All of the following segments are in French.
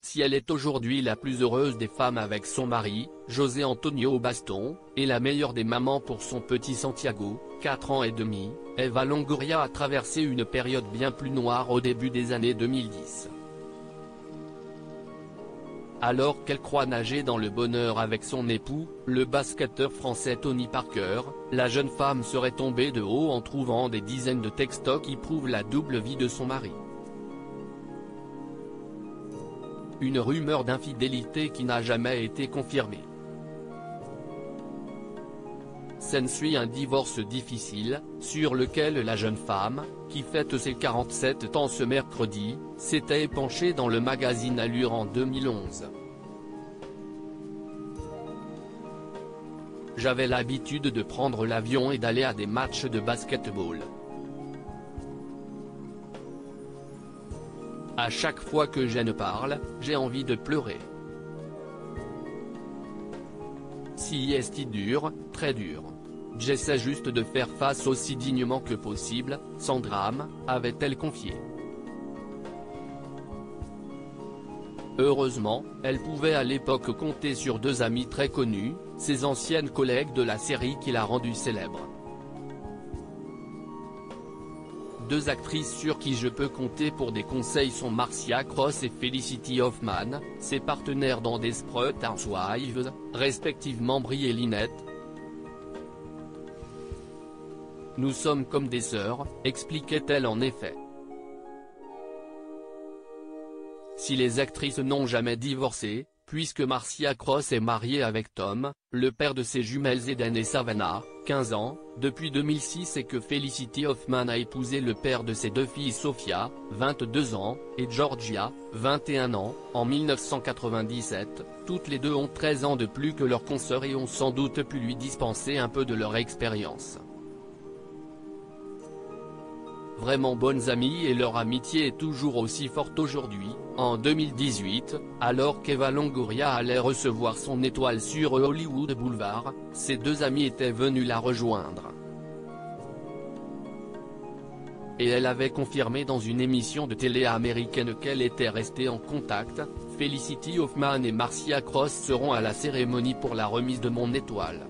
si elle est aujourd'hui la plus heureuse des femmes avec son mari, José Antonio Baston, et la meilleure des mamans pour son petit Santiago, 4 ans et demi, Eva Longoria a traversé une période bien plus noire au début des années 2010. Alors qu'elle croit nager dans le bonheur avec son époux, le basketteur français Tony Parker, la jeune femme serait tombée de haut en trouvant des dizaines de textos qui prouvent la double vie de son mari. Une rumeur d'infidélité qui n'a jamais été confirmée. S'ensuit un divorce difficile, sur lequel la jeune femme, qui fête ses 47 ans ce mercredi, s'était épanchée dans le magazine Allure en 2011. J'avais l'habitude de prendre l'avion et d'aller à des matchs de basketball. À chaque fois que j'en parle, j'ai envie de pleurer. Si est dur, très dur. J'essaie juste de faire face aussi dignement que possible, sans drame, avait-elle confié. Heureusement, elle pouvait à l'époque compter sur 2 amies très connues, ses anciennes collègues de la série qui l'a rendue célèbre. 2 actrices sur qui je peux compter pour des conseils sont Marcia Cross et Felicity Huffman, ses partenaires dans Desperate Housewives, respectivement Brie et Lynette. Nous sommes comme des sœurs, expliquait-elle en effet. Si les actrices n'ont jamais divorcé, puisque Marcia Cross est mariée avec Tom, le père de ses jumelles Eden et Savannah, 15 ans, depuis 2006 et que Felicity Huffman a épousé le père de ses 2 filles Sophia, 22 ans, et Georgia, 21 ans, en 1997, toutes les 2 ont 13 ans de plus que leur consoeur et ont sans doute pu lui dispenser un peu de leur expérience. Vraiment bonnes amies et leur amitié est toujours aussi forte aujourd'hui. En 2018, alors qu'Eva Longoria allait recevoir son étoile sur Hollywood Boulevard, ses 2 amies étaient venues la rejoindre. Et elle avait confirmé dans une émission de télé américaine qu'elle était restée en contact. Felicity Huffman et Marcia Cross seront à la cérémonie pour la remise de mon étoile.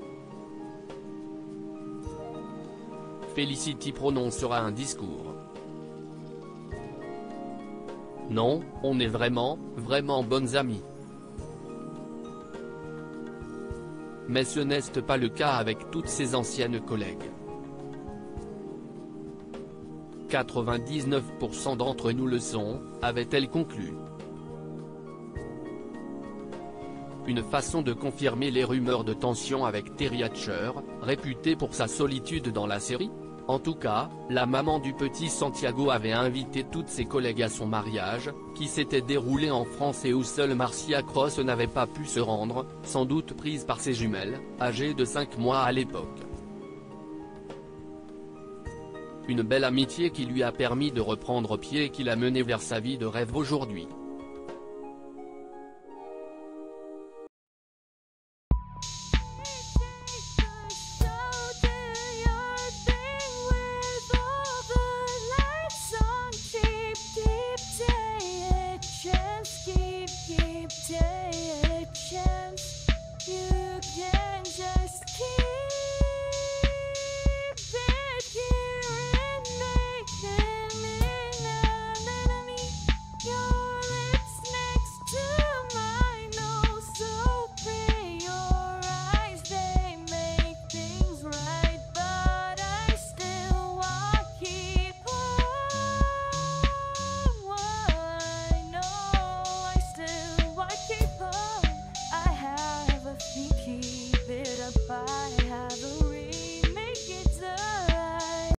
Felicity prononcera un discours. Non, on est vraiment, vraiment bonnes amies. Mais ce n'est pas le cas avec toutes ses anciennes collègues. 99% d'entre nous le sont, avait-elle conclu. Une façon de confirmer les rumeurs de tension avec Terry Hatcher, réputée pour sa solitude dans la série. En tout cas, la maman du petit Santiago avait invité toutes ses collègues à son mariage, qui s'était déroulé en France et où seule Marcia Cross n'avait pas pu se rendre, sans doute prise par ses jumelles, âgées de 5 mois à l'époque. Une belle amitié qui lui a permis de reprendre pied et qui l'a mené vers sa vie de rêve aujourd'hui.